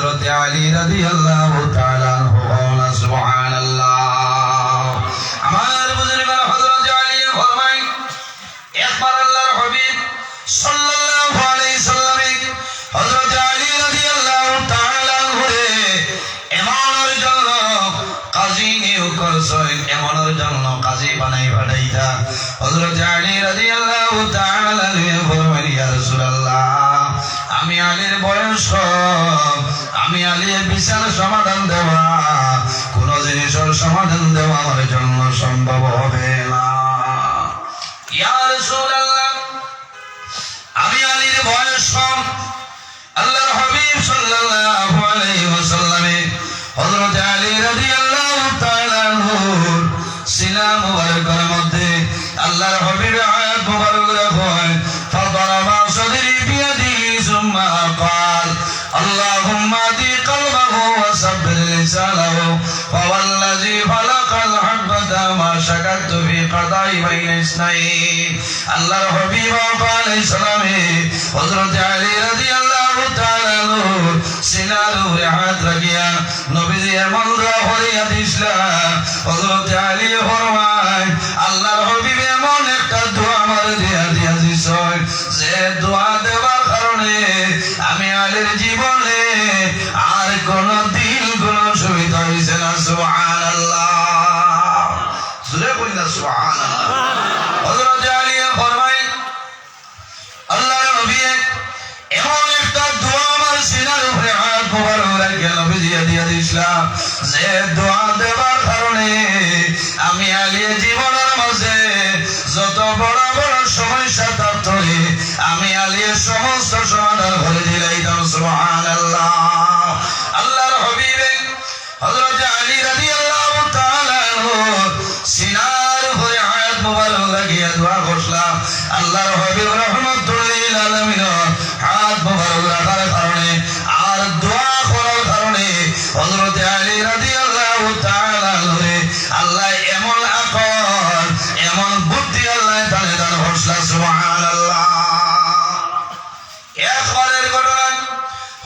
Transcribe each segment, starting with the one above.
হযরত আলী রাদিয়াল্লাহু তাআলা আনহু বলেন সুবহানাল্লাহ। আমার বুজুর্গরা হযরত আলী ফরমায় একবার আল্লাহর হাবিব সাল্লাল্লাহু আলাইহি সাল্লামে হযরত আলী রাদিয়াল্লাহু তাআলা আনহু এমনের জন্য কাজী নিয়োগ করছেন, এমনের জন্য কাজী বানাই পাঠাইতা। হযরত আলী রাদিয়াল্লাহু তাআলা আনহু ফরমায় ইয়া রাসূলুল্লাহ, আমি আলীর বয়স কম, আমি আলীর বিচার সমাধান দেওয়া, কোন জিনিসের সমাধান দেওয়া আমার জন্য সম্ভব হবে না। ইয়া রাসূলুল্লাহ, আমি আলীর বয়স কম। আল্লাহর হাবিব সাল্লাল্লাহু আলাইহি ওয়াসাল্লামে হযরত আলী রাদিয়াল্লাহু তাআলা আনহুর সিনা মুবারকের মধ্যে আল্লাহর হাবিবের আয়াত মুবারক রাখেন, ফাদারাবা সাদরি বিয়াদিহি সুম্মা ক্বাল আল্লাহুম্মা আদি কলবাহু ওয়া সাব্বির লিসানাহু ফাওয়াল্লাযী ফালাকাল হাব্বাতা মা শাকাতু ফি কাদাই বাইনা ইসনাইন। আল্লাহর হাবিব আলাইহিস সালামে হযরত আলী রাদিয়াল্লাহু তাআলা আনহুর সিনার উপরে হাত রাখিয়া নবীজি এমন দোয়া করিয়া দিছিলেন, হযরত আলী ফরমায় আল্লাহর হাবিব এমন একটা দোয়া আমার দিয়া দিছেন যে দোয়া দেওয়ার কারণে আমি আলীর জীবনে আর কোনদিন কোন অসুবিধা হইছে না। সুবহানাল্লাহ, জোরে বলি না সুবহানাল্লাহ। হযরত আলী ফরমায় আল্লাহর নবী এমন একটা দোয়া আমার সিনার উপরে হাত মোবারক রাখিয়া নবীজি দিয়া দিছিলেন যে দোয়া দেওয়ার কারণে আমি আলীর জীবনের মাঝে যত বড় বড় সমস্যা থাকতো আমি আলীর সমস্ত সমাধান করে দিলাম। সুবহানাল্লাহ। আল্লাহর হাবিব হযরত আলী রাদিয়াল্লাহু তাআলা আনহু সিনার উপরে হাত মোবারক রাখিয়া দোয়া করলেন। আল্লাহর হাবিব রাহমাতুল লিল আলামিন হাত মোবারক রাখার কারণে আর দোয়া করার কারণে হযরত আলী রাদিয়াল্লাহু তাআলা আনহু আল্লাহ এমন আকল এমন বুদ্ধি আল্লাহ তাআলা দান করলেন। সুবহানাল্লাহ। একবারের ঘটনা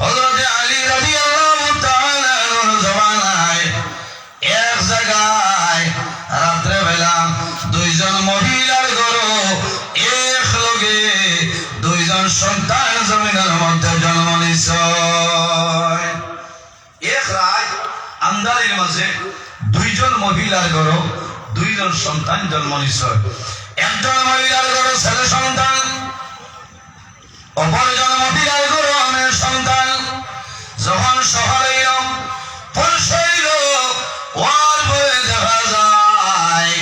হযরত আলী রাদিয়াল্লাহু তাআলা আনহুর জমানায় এক জায়গায় রাত্রে বেলা দুইজন মহিলার ঘরে একলগে দুইজন সন্তান জমিনের মধ্যে জন্ম নিছে। এক রাত আন্ধারের মাঝে দুইজন মহিলার ঘরে দুইজন সন্তান জন্ম নিছে। একজন মহিলার ঘরে ছেলে সন্তান, অপরজন মহিলার ঘরে মেয়ে সন্তান। যখন শহরে পৌঁছাইল ওয়ার বয়ে দেখা যায়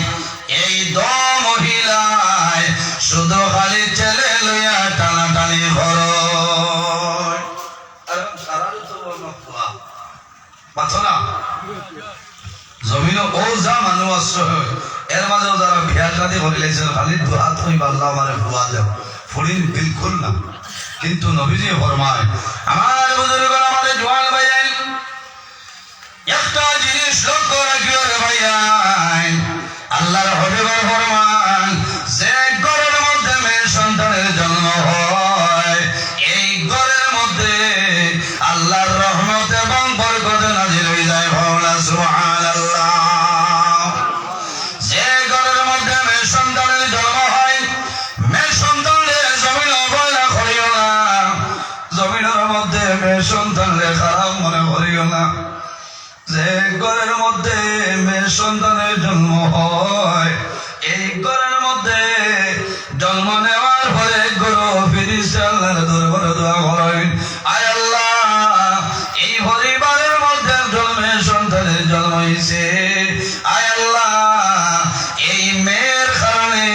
এই দো মহিলায় শুধু খালি ছেলে লইয়া টানাটানি ঘর। জমিন ও যা মানুষ আছে এর মাঝে যারা বিয়া শাদী করে লেগেছিল খালি দুহাত হই পাল্লা আমার ভুয়া দেব ফুলিন বিলকুল না। কিন্তু নবীজি ফরমায় আমার বুজুর্গরা আমাদের জোয়ান ভাইয়াই একটা জিনিস লক্ষ্য রাখিও রে ভাইয়াই, আল্লাহর হাবিব ফরমান যে ঘরের মধ্যে মেয়ে সন্তানের জন্ম হয় এই ঘরের মধ্যে আল্লাহর রহমত এবং বরকত নাযিল হয়ে যায়। ভাওনা সুবহানাল্লাহ। যে ঘরের মধ্যে মেয়ে সন্তানের জন্ম হয় মেয়ে সন্তানের জমিন অবহেলা করিও না, জমিনের মধ্যে মেয়ে সন্তানের খারাপ মনে করিও না। যে ঘরের মধ্যে মেয়ে সন্তানের জন্ম হয় এই ঘরের মধ্যে জন্ম নেওয়ার পরে গুরু ফিরিস্তা আল্লাহর দরবারে দোয়া করেন, আয় আল্লাহ এই পরিবারের মধ্যে একজন মেয়ে সন্তানের জন্ম হয়েছে, আয় আল্লাহ এই মেয়ের কারণে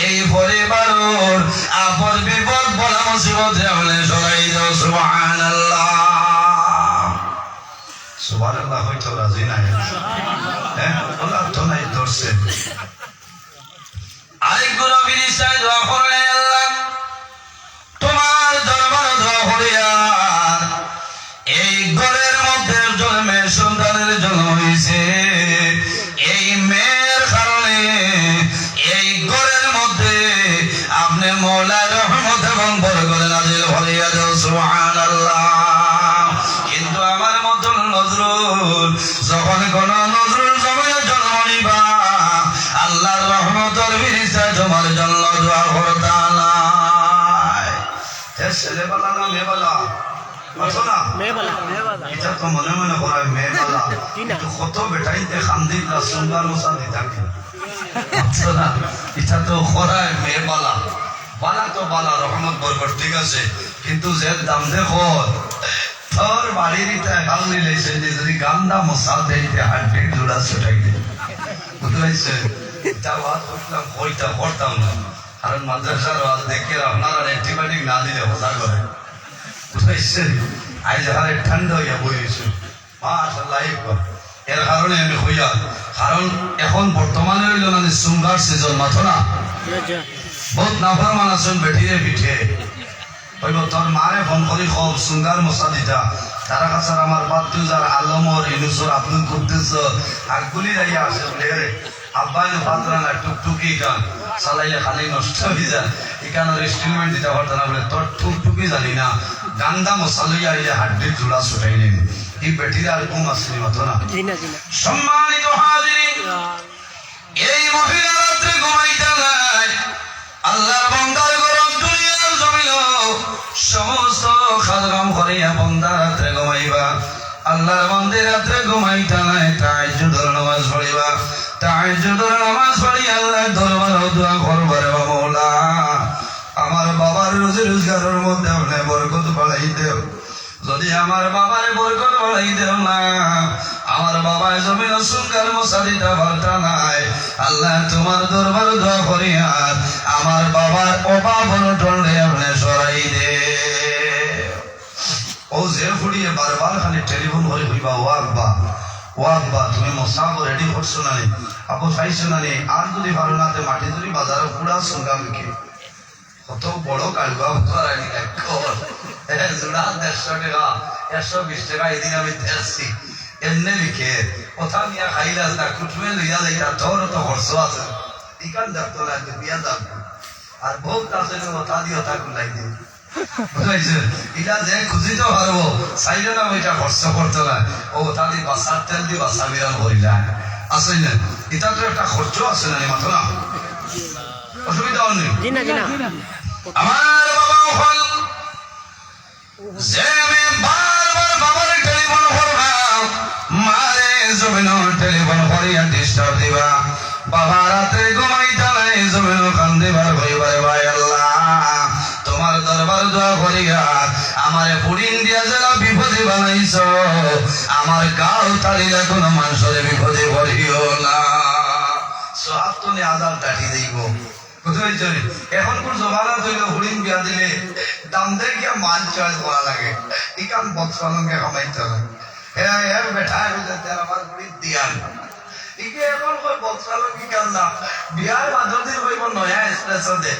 এই পরিবারের আপদ বিপদ বলা মুসিবত আপনি সরাই দাও। সুবহানাল্লাহ। সুবহানাল্লাহ হয়তো রাজি নাই, হ্যাঁ আল্লাহ তো নাই ধরছে। আরেক গুরু ফিরিস্তায় দোয়া করলেন, আল্লাহ তোমার দরবারে দোয়া করিয়া এই ঘরের মধ্যে একজন মেয়ে সন্তানের জন্ম হয়েছে, এই মেয়ের কারণে এই ঘরের মধ্যে আপনি মওলার রহমত এবং বরকত নাযিল করিয়া দাও। সুবহানাল্লাহ। ছেলেবেলা না মেয়েবেলা বুঝছো না এটা তো মনে মনে করা মেয়েবেলা কিন্তু কত বেটাইতে খান্দি না সুন্দর মশা দিতাকে বুঝছো না এটা তো করায় মেয়েবেলা বালা তো বালা রহমত বরকত ঠিক আছে কিন্তু যে দাম দেখো তোর বাড়ির ইটা গাল নিলেছে যে যদি গান্দা মশা দিতে হাড্ডি জোড়া ছুটাই দে বুঝতে পারছে এটা ওয়াজ করতাম কইটা করতাম না কারণ মাদ্রাসার ওয়াজ দেখে আপনারা অ্যান্টিবায়োটিক না দিলে হজা করে বুঝতে পারছেন আজ হারে ঠান্ডা হইয়া বইছে মাশাআল্লাহ এর কারণে আমি হইয়া কারণ এখন বর্তমানে হইল না সুঙ্গার সিজন মাথো না বহুত নাফরমান আছেন বেঠিয়ে পিঠে হইব তোর মারে ফোন করি খুব সুন্দর মশা দিতা তারা কাছে আমার বাদ্দু যার আলমর ইনুসর আব্দুল কুদ্দুস আগগুলি যাইয়া আসে বলে রে আব্বাই বাদরা না টুকটুকি গান চালাইলে খালি নষ্ট হয়ে যায় এখানে ইনস্ট্রুমেন্ট দিতে পারতো না বলে তোর টুকটুকি জানি না গান্দা মশা লইয়া আইলে হাড্ডির জোড়া ছুটাইলেন এই বেটির আর ঘুম আসলি মতো না সম্মানিত হাজিরিন এই মহিলা রাত্রে ঘুমাইতে নাই আল্লাহর বান্দার গরম দুনিয়ার জমিল সমস্ত খাদগাম করিয়া বান্দা রাত্রে ঘুমাইবা আল্লাহর বান্দে রাত্রে ঘুমাইতে নাই তাহাজ্জুদের নামাজ পড়িবা তাহাজ্জুদের নামাজ পড়ি আল্লাহর দরবারে দোয়া করবা রে মাওলা আমার বাবার রোজি রোজগারের মধ্যে আপনি বরকত বাড়াই দেও যদি আমার বাবার বরকত বাড়াই দেও না আমার বাবা জমিন সুন্দর মশা দিতে পারতা নাই আল্লাহ তোমার দরবার দোয়া করি আর আমার বাবার অভাব অনটনে আপনি সরাই দে ও যে ফুড়িয়ে বারবার খালি টেলিফোন করে হইবা ও আব্বা তুমি মশা রেডি করছো না নি আপু চাইছো না নি আর যদি ভালো নাতে মাটি যদি বাজারে পুরা সঙ্গা মুখে কত বড় কালবা করানি জোড়া 150 টাকা 120 টাকা এদিন আমি দেখছি এমনি লিখে কথা নিয়ে খাইলা না কুটুমে লইয়া যাইতা তোর তো খরচ আছে ইকান দেখতো না বিয়া দাম আর বহুত আছে কথা দিয়ে কথা গুলাই দিয়ে বুঝাইছে এটা যে খুঁজিতে পারবো চাইলে না ওইটা খরচ করতো না ও তাদের বাসার তেল দিয়ে বাসা বিরান করিলা আছে না এটা তো একটা খরচ আছে না মাত্র না অসুবিধা নেই আমার বাবা হল যে আমি বারবার বাবার টেলিফোন করবা মারে জমিন টেলিফোন করিয়া ডিস্টার্ব দিবা বাবা রাতে ঘুমাইতে নাই জমিন কান্দিবার কইবারে ভাই আল্লাহ তোমার দরবার দোয়া করিয়া আমারে পুরিন দিয়া যারা বিপদে বানাইছ আমার গাও তাড়িলে কোনো মানুষের বিপদে পড়িও না সব তো আজাদ কাটি দিব এখন কোন জমানা তৈল হরিণ বিয়া দিলে দাম দেয় গিয়া মান চয়েস করা লাগে ইকান বৎসলঙ্গে কামাইতে লাগে হ্যাঁ বেঠা আমার হরিণ দিয়ান ইকে এখন কই বৎসলঙ্গ কি কান না বিয়ার মাধ্যমে কইব নয়া এক্সপ্রেস দে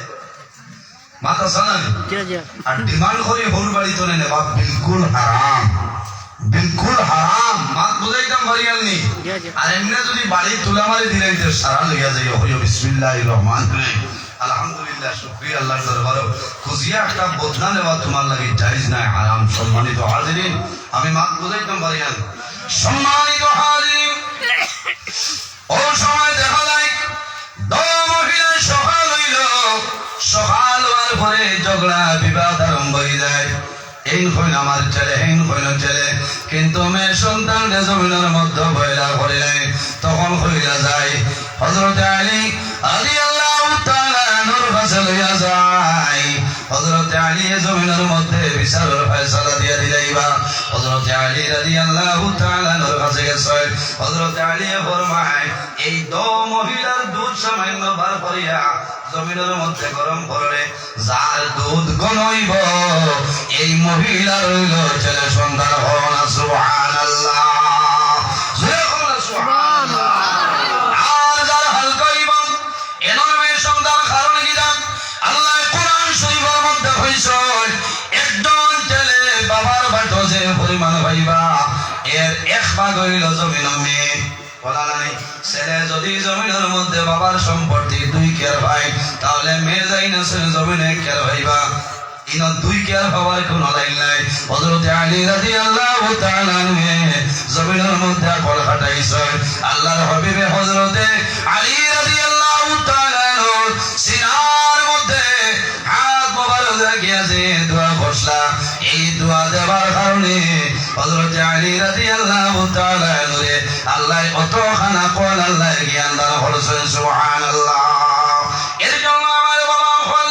মাথা শোনান আর ডিমান্ড করি হল বাড়ি তো নেবা বিলকুল হারাম মাত বুঝাইতাম বাড়িয়াল নি আর এমনি যদি বাড়ি তুলা মারি দিলে সারা লইয়া যাই হইও বিসমিল্লাহির রহমানির রহিম আলহামদুলিল্লাহ শুকরিয়া আল্লাহর দরবারে খুশিয়া একটা বদলা নেওয়া তোমার লাগি জায়েজ নাই হারাম সম্মানিত হাজিরিন আমি মাত বুঝাইতাম বাড়িয়াল সম্মানিত হাজিরিন ও সময় দেখা যায় দল মহিলা সকাল হইল সকাল হওয়ার পরে ঝগড়া বিবাদ আরম্ভ হয়ে যায় এই হইল আমার ছেলে হেন হইল ছেলে কিন্তু মেয়ে সন্তান জমিনের মধ্যে বয়লা করিলেন তখন হইলা যায় হযরত আলী রাদিয়াল্লাহু তাআলা নূর কাছে লইয়া যায় হযরত আলী জমিনের মধ্যে বিচারের ফয়সালা দিয়া দিলাইবা হযরত আলী রাদিয়াল্লাহু তাআলা নূর কাছে গেছে হযরত আলী ফরমায় এই দো মহিলার দুধ সামান্য বার করিয়া জমিনের মধ্যে গরম করলে যার দুধ গনইব এই মহিলার হইল ছেলে সন্তান হন সুবহানাল্লাহ সুবহানাল্লাহ আর যার হালকা ইমাম এনমে সন্তান কারণ গিরা আল্লাহ কোরআন শরীফের মধ্যে কইছে একজন ছেলে বাবার বাটো যে পরিমাণ পাইবা এর এক ভাগ হইল জমিন মেয়ে ছেলে যদি জমিনের মধ্যে বাবার সম্পত্তি 2 কেয়ার পায় তাহলে মেয়ে যাই না জমিনে কেয়ার পাইবা ইন 2 কেয়ার পাওয়ার কোন লাইন নাই হযরত আলী রাদিয়াল্লাহু তাআলা জমিনের মধ্যে কল খাটাইছে আল্লাহর হাবিবে হযরত আলী রাদিয়াল্লাহু তাআলা সিনার মধ্যে হাত মোবারক রাখিয়াছে দোয়া বসলা এই দোয়া দেবার কারণে হযরত আলী রাদিয়াল্লাহু তাআলা নূরে আল্লাহ অত খানা কোন আল্লাহ জ্ঞান দান করেছেন সুবহানাল্লাহ এর জন্য আমার বাবা হল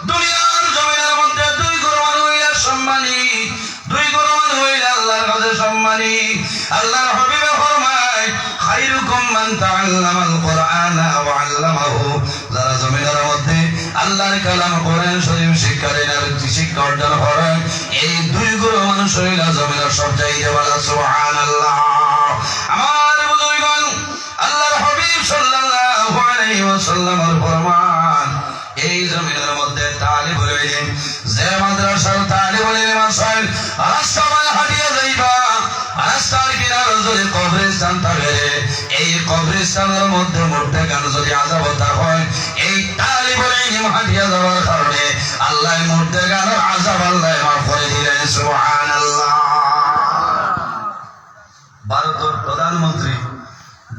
দুনিয়ার জমিনের মধ্যে দুই গুরুমান হইয়া সম্মানী দুই গুরুমান হইলে আল্লাহর কাছে সম্মানী আল্লাহর হাবিবে ফরমায় খায়রুকুম মান তাআল্লামাল কুরআনা ওয়া আল্লামাহু যারা জমিনের মধ্যে আল্লাহর কালাম কোরআন শরীফ শিক্ষা দেন আর শিক্ষা অর্জন করেন এই দুই গুরু মানুষ হইলা জমিনের সবচাইতে ভালো সুবহানাল্লাহ আমার বুজুর্গগণ আল্লাহর হাবিব সাল্লাল্লাহু আলাইহি ওয়াসাল্লামের ফরমান এই জমিনের মধ্যে তালিবুল ইলম যে মাদ্রাসার তালিবুল ইলম আছে রাস্তায় হাঁটিয়ে যাইবা রাস্তার কিনারে যদি কবরস্থান থাকে এই কবরস্থানের মধ্যে মরতে কেন যদি আযাব হয় এই তালিবুল ইলম হাঁটিয়ে যাওয়ার কারণে আল্লাহ মরতে কেন আযাব আল্লাহ মাফ করে দিলেন সুবহানাল্লাহ ভারতের প্রধানমন্ত্রী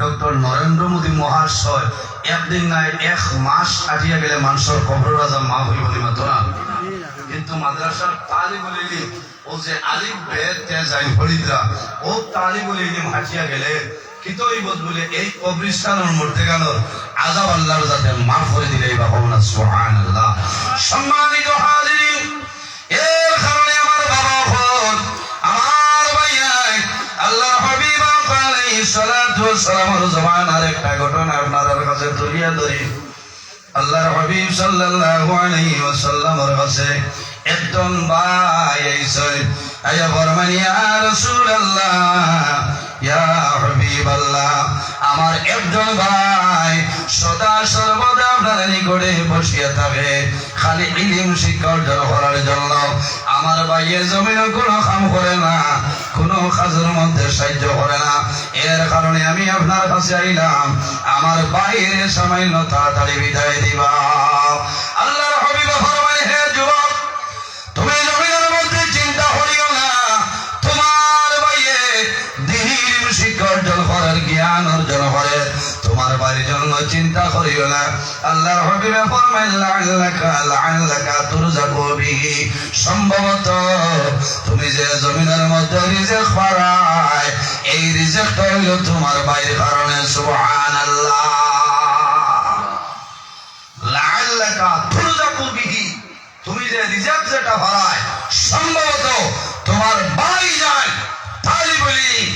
ডক্টর নরেন্দ্র মোদী মহাশয় একদিন নাই এক মাস কাটিয়া গেলে মানুষের কবর আযাব মাফ হইব নি মাত্র না কিন্তু মাদ্রাসার তালিবুল ইলম ও যে আলিফ বে তে যাই ফরিদরা ও তালিবুল ইলম হাঁটিয়া গেলে কিতই বলে এই কবরস্থানের মধ্যে গেল আযাব আল্লাহর যাতে মাফ করে দিলেই বা হবে না সুবহানাল্লাহ সম্মানিত হাজিরিন এর কারণে আমার বাবা হল আমার ভাইয়াই আল্লাহর হাবিব আলাইহিস সালাতু ওয়াস সালামের জমানার একটা ঘটনা আপনাদের কাছে তুলিয়া ধরি আল্লাহর হাবিব সাল্লাল্লাহু আলাইহি ওয়াসাল্লামের কাছে একজন ভাই আইছে আয়া ফরমান ইয়া রাসূলুল্লাহ ইয়া হাবিবাল্লাহ আমার একজন ভাই সদা সর্বদা আপনার নিকটে বসিয়া থাকে খালি ইলম শিক্ষা অর্জন করার জন্য আমার ভাইয়ে জমিনে কোনো কাম করে না কোনো কাজের মধ্যে সাহায্য করে না এর কারণে আমি আপনার কাছে আইলাম আমার ভাইয়ের সামান্য তাড়াতাড়ি বিদায় দিবা আল্লাহর হাবিব ফরমায় হে যুবক তুমি জমিনের মধ্যে চিন্তা করিও না তোমার ভাইয়ে দ্বীন শিক্ষা অর্জন করার জ্ঞান অর্জন করে তোমার বাড়ির জন্য চিন্তা করিও না আল্লাহর হাবিব ফরমায় লাআল্লাকা তুরযাকু বিহি সম্ভবত তুমি যে জমিনের মধ্যে রিজিক পারায় এই রিজিকটা হইল তোমার ভাইয়ের কারণে সুবহানাল্লাহ লাআল্লাকা তুরযাকু বিহি তুমি যে রিজিক যেটা পারায় সম্ভবত তোমার ভাই যায় তালিবুল ইলম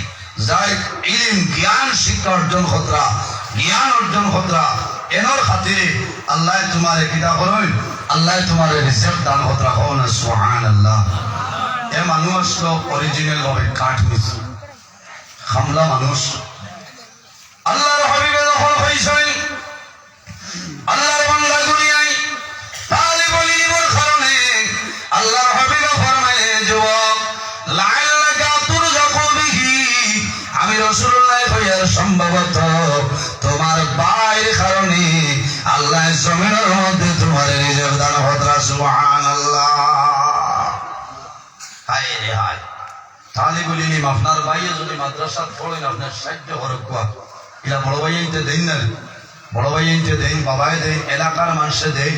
যাই ইলম জ্ঞান শিক্ষা অর্জন খতরা জ্ঞান অর্জন খতরা এনর খাতিরে আল্লাহ তোমারে কিতা করুন আল্লাহ তোমারে রিজিক দান খতরা হন সুবহানাল্লাহ এ মানুষ তো অরিজিনাল ভাবে কাট মিস খামলা মানুষ আল্লাহর হাবিবে যখন হইছেন আল্লাহর বান্দা গুলিয়াই তালিবুল ইলমের কারণে আল্লাহর হাবিবে ফরমায় যুবক লাআল্লাকা তুরযাকু বিহি আমি রাসূলুল্লাহ কইয়ার সম্ভবত তোমার ভাইয়ের কারণে আল্লাহ জমিনের মধ্যে তোমার রিজিক দান হতরা সুবহানাল্লাহ হায় রে হায় তালিবুল ইলম আপনার ভাইয়ে যদি মাদ্রাসা পড়েন আপনার সাহায্য করুক এরা বড় ভাইয়েতে দেন না বড় ভাইয়েতে দেন বাবাই দেন এলাকার মানুষে দেন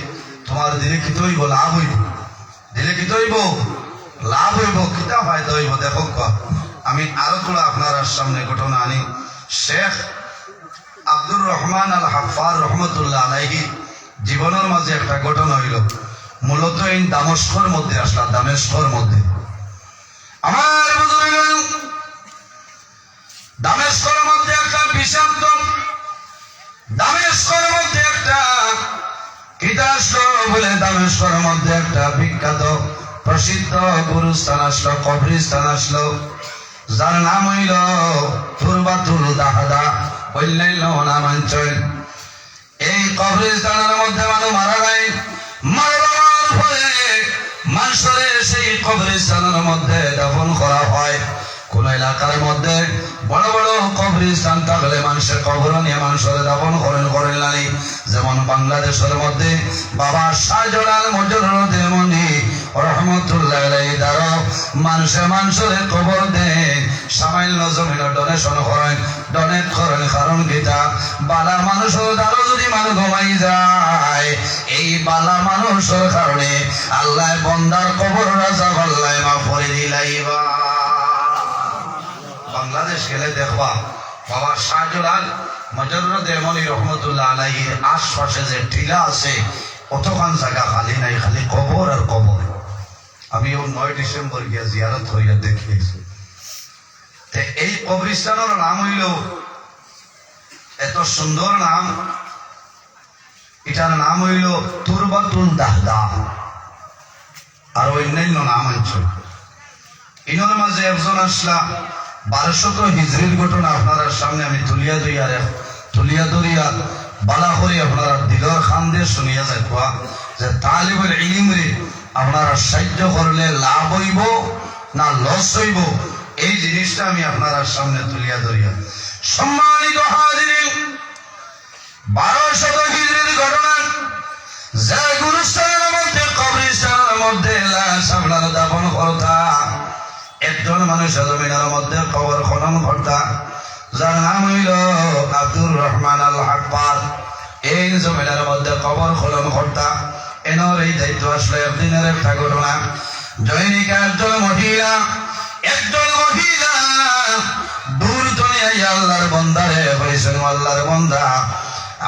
তোমার দিলে কি তৈব লাভ হইব দিলে কি তৈব লাভ হইব কিতা ফায়দা হইব দেখো আমি আরো তোলা আপনার সামনে ঘটনা আনি শেখ আব্দুর রহমান আল হাফার রহমতুল্লাহ আলাইহি জীবনের মাঝে একটা ঘটনা হইল মূলত এই দামেস্কর মধ্যে আসলা দামেস্কর মধ্যে আমার বুজুর্গগণ দামেস্কর মধ্যে একটা বিষাক্ত দামেস্কর মধ্যে একটা কিতাসলো বলে দামেস্কর মধ্যে একটা বিখ্যাত প্রসিদ্ধ গুরুস্থান আসলো কবরস্থান আসলো যার নাম হইল তুরবাতুল দাহাদা বললেন নামাঞ্চল এই কবরস্থানের মধ্যে মানুষ মারা যায় মারা যাওয়ার পরে মানুষের সেই কবরস্থানের মধ্যে দাফন করা হয় কোন এলাকার মধ্যে বড় বড় কবরস্থান থাকলে মানুষের কবর নিয়ে মানুষের দাফন করেন নাই যেমন বাংলাদেশের মধ্যে বাবা শাহজালাল মজরুদ্দিন মনি রহমতুল্লাহ আলাইহি দ্বারা মানুষের কবর দেন সামান্য জমিন ডোনেশন করেন ডোনেট করেন কারণ গীতা বালা মানুষের দ্বারা যদি মানুষ ঘুমাই যায় এই বালা মানুষের কারণে আল্লাহ বন্দার কবর রাজা বাংলাদেশ গেলে দেখবা বাবা শাহজালাল মজরুদ এমনি রহমতুল্লাহ আলাইহির আশপাশে যে টিলা আছে অতখান জায়গা খালি নাই, খালি কবর আর কবর। আমি 9 ডিসেম্বর গিয়া জিয়ারত হইয়া দেখিয়েছি। এই কবরিস্তানের নাম হইল, এত সুন্দর নাম, এটার নাম হইল তুরবাতুল দাহদা। আর অন্যান্য নাম আছে। ইনার মাঝে একজন আসলা 1200 হিজরির ঘটনা আপনার সামনে আমি তুলিয়া ধরিয়া বালা করে আপনারা দিলর খান দিয়ে শুনিয়া যাইবা যে তালিবুল ইলম রে আপনারা সাহায্য করলে লাভ হইব না লস হইব, এই জিনিসটা আমি আপনার সামনে তুলিয়া ধরিয়া। সম্মানিত হাজিরিন, 1200 হিজরির ঘটনা, যে গুরুস্থানের মধ্যে কবরস্থানের মধ্যে লাশ আপনারা দাফন করতা, একজন মানুষ জমিনের মধ্যে কবর খনন করতা, যার নাম হইল আব্দুর রহমান আল আকবর। এই জমিনের মধ্যে কবর খনন করতা। এনার এই দায়িত্ব আসলে একদিনের একটা ঘটনা। জৈনিকা একজন মহিলা দূর দুনিয়ায় আল্লাহর বন্দারে হয়েছেন, আল্লাহর বন্দা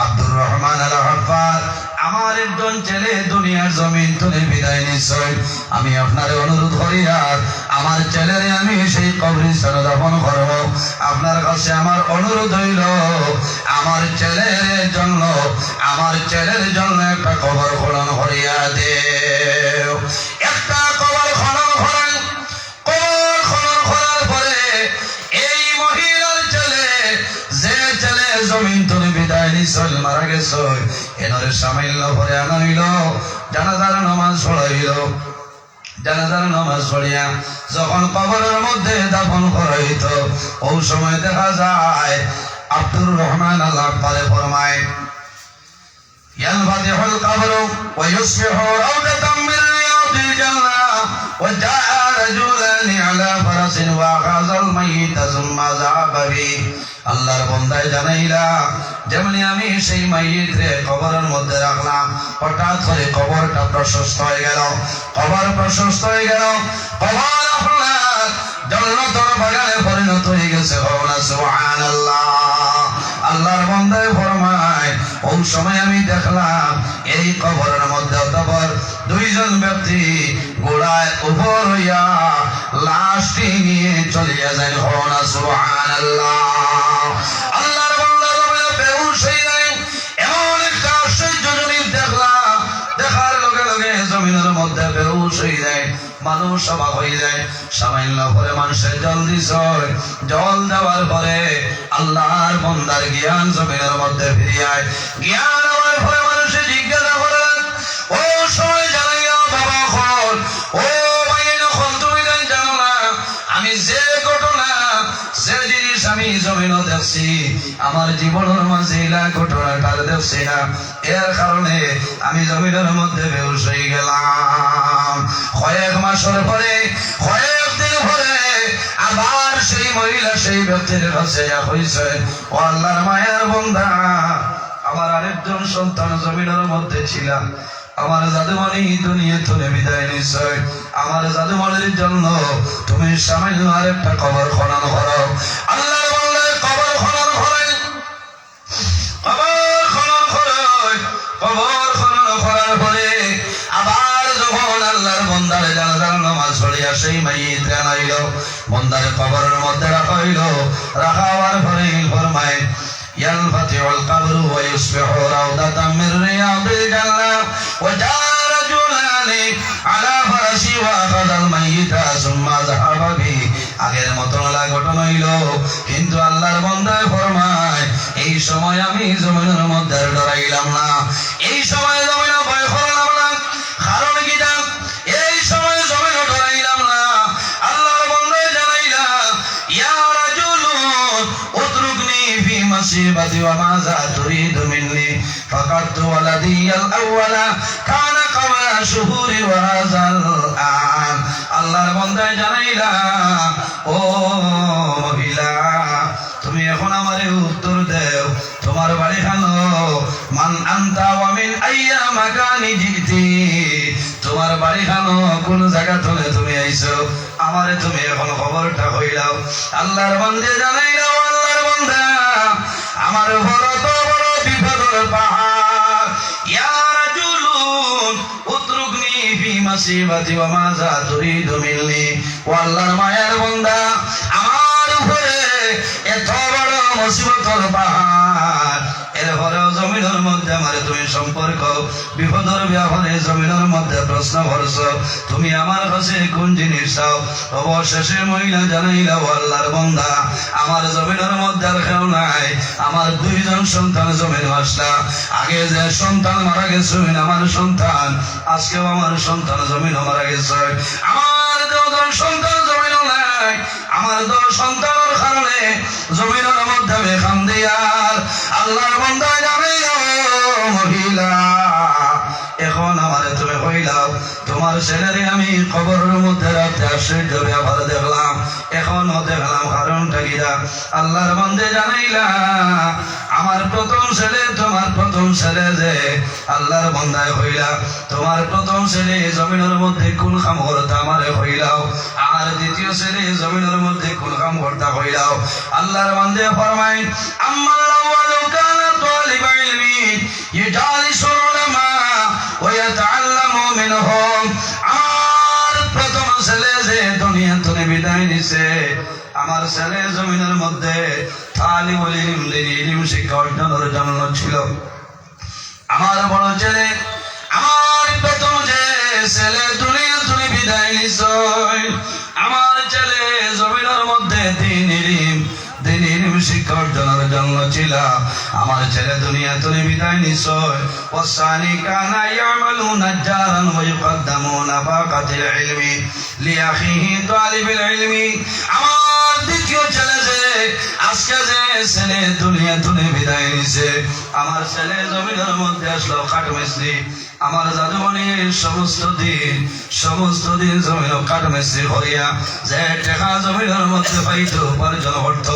আব্দুর রহমান আল আকবর, আমার একজন ছেলে দুনিয়ার জমিন তুলে বিদায় নিশ্চয়, আমি আপনার অনুরোধ করি আর আমার ছেলেরে আমি সেই কবরস্থানে দাফন করব। আপনার কাছে আমার অনুরোধ হইল আমার ছেলের জন্য একটা কবর খনন করিয়া দেও। একটা কবর খনন করেন। কবর খনন করার পরে এই মহিলার যে ছেলে জমিন তুলে বিদায় নিশ্চয় মারা গেছে, এনারে সামাইল পরে আনা হইল, জানাজার নামাজ পড়াইল। জানাজার নামাজ পড়িয়া যখন কবরের মধ্যে দাফন করা হইত, ওই সময় দেখা যায় আব্দুর রহমান আল আকবরে ফরমায় ينفتح القبر ويصبح روضة من رياض الجنة وجاء رجلان على فرس وأخذ الميت ثم ذهب به। আল্লাহর বন্দায় জানাইলা যেমনি আমি সেই মাইয়িত রে কবরের মধ্যে রাখলাম, হঠাৎ করে কবরটা প্রশস্ত হয়ে গেল। কবর আপনার জান্নাতের বাগানে পরিণত হয়ে গেছে। সুবহানাল্লাহ। আল্লাহর বন্দায় ফরমায় ওই সময় আমি দেখলাম এই কবরের মধ্যে অতঃপর দুইজন ব্যক্তি ঘোড়ায় উপর হইয়া লাশটি নিয়ে চলিয়া যায়। সুবহানাল্লাহ। আল্লাহর বান্দা বেহুশ হয়ে যায়। এমন একটা আশ্চর্যজনক দেখলাম, দেখার লগে লগে জমিনের মধ্যে বেহুশ হয়ে যায়, মানুষ অবাক হয়ে যায়। সামান্য পরে মানুষের জল দিছ, জল দেওয়ার পরে আল্লাহর বান্দার জ্ঞান জমিনের মধ্যে ফিরিয়ায়। জ্ঞান হওয়ার পরে মানুষে জিজ্ঞাসা করেন, ও সময় জানাইয়া বাবা খন, ও ভাই এখন তুমি জানো না আমি যে ঘটনা যে জিনিস আমি জমিনও দেখছি, আমার জীবনের মাঝে এই ঘটনাটা দেখছি না, এর কারণে আমি জমিনের মধ্যে বেহুশ হয়ে গেলাম। কয়েক মাসের পরে, কয়েকদিন পরে আবার সেই মহিলা সেই ব্যক্তির কাছে হয়েছে, ও আল্লাহর মায়ের বান্দা, আমার আরেকজন সন্তান জমিনের মধ্যে ছিলাম, আমার জাদুমণি দুনিয়া তুলে বিদায় নিশ্চয়, আমার জাদুমণির জন্য তুমি সামান্য আরেকটা কবর খনন করো। আল্লাহর বান্দায় কবর খনন করেন। কবর খনন করার পরে আবার যখন আল্লাহর বান্দারে জানাজার নামাজ পড়িয়া সেই মাইয়িত আনাইল, বান্দারে কবরের মধ্যে রাখা হইল। রাখা হওয়ার পরে ফরমায় ينفتح القبر ويصبح روضة من رياض الجنة وجاء رجلان على فرس وأخذ الميت ثم ذهب به। আগের মতন ঘটনা হইল, কিন্তু আল্লাহর বান্দায় ফরমায় এই সময় আমি জমিনের মধ্যে ডরাইলাম না, এই সময় জমিনে ভয় করলাম না। কারণ কি জান, এই সময় জমিনে ডরাইলাম না। আল্লাহর বান্দায় জানাইলা ইয়া রাজুলুন উতরুকনি ফি মাসিবাতি ওয়া মাযা তুরিদু মিন্নি ফাকাত ওয়ালাদিয়াল আউওয়ালা কানা কামা শুহুরি ওয়া হাযাল আন। আল্লাহর বান্দায় জানাইলা ও মহিলা, তুমি এখন আমারে উত্তর দেও, তোমার বাড়ি খানো, মান আনতা ওয়া মিন আইয়া মাকানি জিতি, তোমার বাড়ি খানো, কোন জায়গা থেকে তুমি আইছো, আমারে তুমি এখন খবরটা হইলাও। আল্লাহর বান্দে জানাইলাও, আল্লাহর বান্দা আমার বড় তো বড় বিপদের পাহাড়। ইয়া রাজুলুন উতরুকনি ফি মাসিবাতি ওয়া মাযা তুরিদু মিন্নি। ও আল্লাহর মায়ার বান্দা, আমার উপরে এত বড় মুসিবতের পাহাড়, এরপরেও জমিনের মধ্যে আমার তুমি সম্পর্ক বিপদের ব্যাপারে জমিনের মধ্যে প্রশ্ন করছো, তুমি আমার কাছে কোন জিনিস চাও? অবশেষে মহিলা জানাইলা, ও আল্লাহর বান্দা আমার জমিনের মধ্যে আর কেউ নাই, আমার দুইজন সন্তান জমিন আসলা। আগে যে সন্তান মারা গেছে আমার সন্তান, আজকেও আমার সন্তান জমিন মারা গেছে। আমার দুজন সন্তান জমিন নাই, আমার দুই সন্তানের কারণে জমিনের মধ্যে আমি কান্দি। আর আল্লাহর বান্দা জানাইলা, মহিলা এখন আমারে তুমি কইলাও, তোমার ছেলেরে আমি কবরের মধ্যে রাতে আশ্চর্য ব্যাপার দেখলাম, এখনো দেখলাম কারণটা কিরা? আল্লাহর বান্দে জানাইলা, আমার প্রথম ছেলে, তোমার প্রথম ছেলে যে আল্লাহর বান্দায় হইলা, তোমার প্রথম ছেলে জমিনের মধ্যে কোন কাম করতা আমারে হইলাও, আর দ্বিতীয় ছেলে জমিনের মধ্যে কোন কাম করতা হইলাও। আল্লাহর বান্দে ফরমায়, আম্মাল আউয়ালু কানা তালিবা ইলমি ইজালিসুল উলামা ওয়া ইয়াতাআল্লামু মিনহুম। আমার প্রথম ছেলে যে দুনিয়া থেকে বিদায় নিছে, আমার ছেলে জমিনের মধ্যে তালিবুল ইলম, ইলম শিক্ষা অর্জনের জন্য ছিল। আমার বড় ছেলে, আমার প্রথম যে ছেলে দুনিয়া থেকে বিদায় নিছে, আমার ছেলে জমিনের মধ্যে দিন ইলম শিক্ষা অর্জনের জন্য ছিল। আমার ছেলে দুনিয়া থেকে বিদায় নিছে। ওয়াসানি কানা ইয়ামালু নাজ্জারান ওয়া ইউকদ্দামুনা ফাকাতিল ইলমি লিআখিহি তালিবিল ইলমি। আমার দ্বিতীয় ছেলে যে আজকে যে ছেলে দুনিয়া থেকে বিদায় নিছে, আমার ছেলে জমিনের মধ্যে আসলো কাঠ মিস্ত্রি। আমার জাদুমণির সমস্ত দিন জমিন কাঠ মিস্ত্রি করিয়া যে টাকা জমিনের মধ্যে পাইত উপার্জন করত,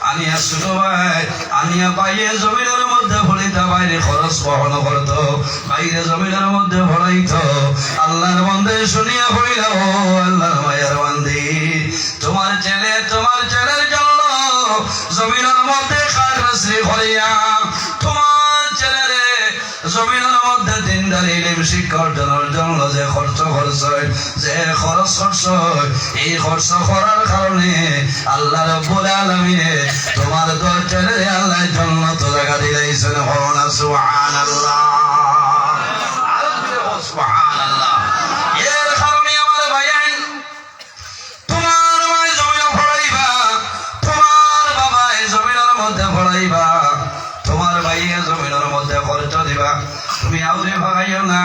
আনিয়া ছোট ভাই আনিয়া পাইয়ে জমিনের মধ্যে ফলিতা বাইরে খরচ বহন করত, বাইরে জমিনের মধ্যে ভরাইত। আল্লাহর বান্দে শুনিয়া হইল, ও আল্লাহর মায়ের বান্দি, তোমার ছেলের জন্য জমিনের মধ্যে কাঠ মিস্ত্রি করিয়া তোমার ছেলেরে জমিনের মধ্যে দিনদারি ইলম শিক্ষা অর্জনের জন্য যে খরচ এই খরচ করার কারণে আল্লাহ রাব্বুল আলামিনে তোমার দুই ছেলেরে আল্লাহ জান্নাত জায়গা দিয়েছেন। হওনা সুবহানাল্লাহ, সুবহানাল্লাহ। এর কারণে আমার ভাইয়ান, তোমার মায় জমিনে পড়াইবা, তোমার বাবা এই জমিনের মধ্যে পড়াইবা, তোমার ভাইয়ে জমিনের মধ্যে খরচ দিবা। তুমি আউরে ভাগাইও না,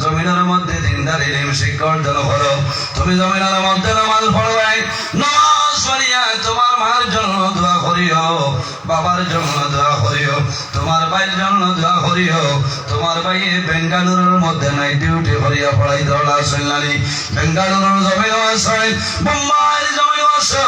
জমিনের মধ্যে দিনদারি ইলম শিক্ষা অর্জন করো। তুমি জমিনের মধ্যে নামাজ পড়বাই, নামাজ পড়িয়া তোমার মার জন্য দোয়া করিও, বাবার জন্য দোয়া করিও, তোমার ভাইয়ের জন্য দোয়া করিও। তোমার ভাইয়ে বেঙ্গালুরুর মধ্যে নাই ডিউটি করিয়া পড়াই দৌড়া শুনলানি, বেঙ্গালুরুর জমিন আছে, বোম্বাইয়ের জমিন আছে।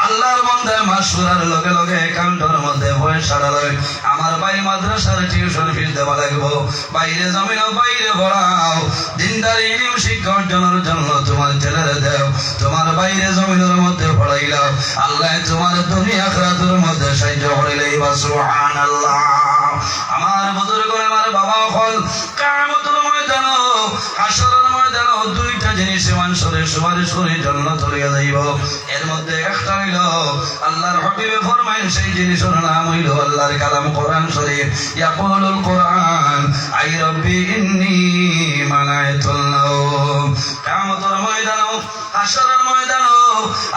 আল্লাহর বান্দা মাসুরার লগে লগে অ্যাকাউন্টের মধ্যে পয়সা লয়, আমার ভাই মাদ্রাসার টিউশন ফিস দেওয়া লাগবো, বাইরে জমিন বাইরে পড়াও, দিনদারি ইলম শিক্ষা অর্জনের জন্য তোমার ছেলেরে দেও, তোমার বাইরে জমিনের মধ্যে পড়াইলাও। আল্লাহ তোমার দুনিয়া আখিরাতের মধ্যে সাহায্য করিলেই বা সুবহানাল্লাহ। আমার বুজুর্গ, আমার বাবা হল কিয়ামতের ময়দানে, হাসরের ময়দানে দুইটা জিনিস মানুষের সুপারিশ করে জান্নাত লইয়া যাইব। এর মধ্যে একটা হইল আল্লাহর হাবিবে ফরমায়েন, সেই জিনিসের নাম হইল আল্লাহর কালাম কোরআন শরীফ। ইয়াকুলুল কোরআন আই রব্বি ইন্নী মানাইতুল নাওম। কিয়ামতের ময়দানে, হাসরের ময়দানে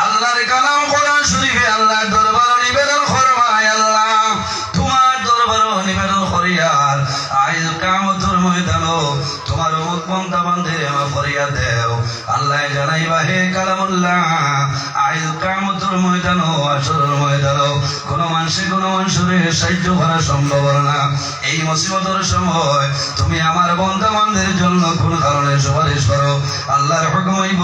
আল্লাহর কালাম কোরআন শরীফে আল্লাহর দরবারে নিবেদন ফরমায়, আল্লাহ তোমার দরবারে নিবেদন করিয়ার আজ কিয়ামতের ময়দানে তোমার উম্মত বান্দা বান্দিরে মাফ করিয়া দেও। আল্লাহ জানাইবা, হে কালামুল্লাহ, আজ কিয়ামতের ময়দানে, হাসরের ময়দানে কোন মানুষের সাহায্য করা সম্ভব না। এই মুসিবতের সময় তুমি আমার বান্দা বান্দির জন্য কোন কারণে সুপারিশ করো। আল্লাহর হুকুম হইব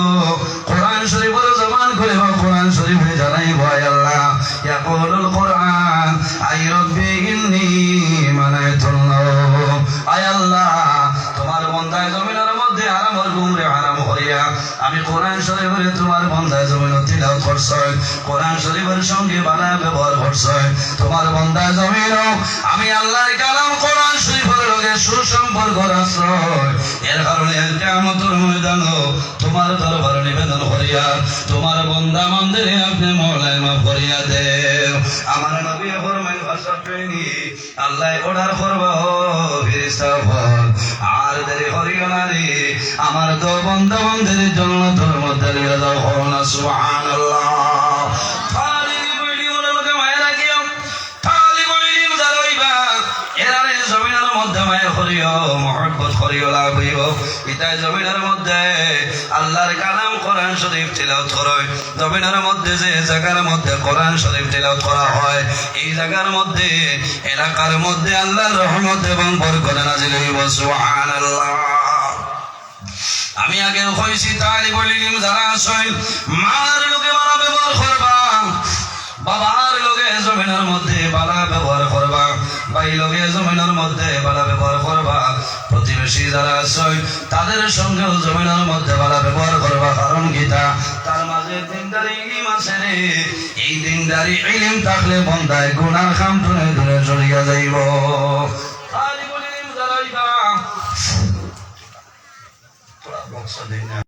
কোরআন শরীফের জবান খুলে কোরআন শরীফে জানাইব, আল্লাহ ইয়াকুলুল কোরআন আই রব্বি ইন্নী মানাইতুল নাওম। আয় আল্লাহ, তোমার বান্দা জমিনের মধ্যে হারামের গুমরে হারাম করিয়া আমি কোরআন শরীফের তোমার বান্দা জমিন তিলাওয়াত করছে কোরআন শরীফের সঙ্গে বালা ব্যবহার করছে তোমার বান্দা জমিন আমি আল্লাহর কালাম কোরআন শরীফের লগে সুসম্পর্ক রাখছে এর কারণে কিয়ামতের ময়দানে তোমার দরবারে নিবেদন করিয়া তোমার বান্দা মন্দিরে আপনি মওলায় মাফ করিয়া দেও আমার নবী ফরমায় ফাসাফিনি আল্লাহ অর্ডার করবা ফেরেশতা হল আর দেরি করিও না রে আমার তো বান্দা মন্দিরের জন্য তোর মধ্যে লিয়ে দাও না সুবহানাল্লাহ তালিব ইলম লগে মায়া রাখিও তালিব ইলম জানাইবা এরারে জমিনের মধ্যে মায়া করিও মহব্বত করিও লাগইব ইতা জমিনের মধ্যে আল্লাহর কালাম কোরআন শরীফ তিলাওয়াত করো জমিনের মধ্যে যে জায়গার মধ্যে কোরআন শরীফ তিলাওয়াত করা হয় এই জায়গার মধ্যে এলাকার মধ্যে আল্লাহর রহমত এবং বরকত নাযিল হইব সুবহানাল্লাহ আমি আগে কইছি তালিবুল ইলম যারা আছেন মার লোকে মারা ব্যবহার করবা বাবার লোকে জমিনের মধ্যে বালা ব্যবহার করবা ভাই লোকে জমিনের মধ্যে বালা ব্যবহার করবা প্রতিবেশী যারা আছেন তাদের সঙ্গেও জমিনের মধ্যে বালা ব্যবহার করবা কারণ গীতা তার মাঝে দিনদারি ইলম আছে রে এই দিনদারি ইলম থাকলে বান্দায় গুনাহ খাম ধরে ধরে চলিয়া যাইব তালিবুল ইলম যারা বক্স দেই না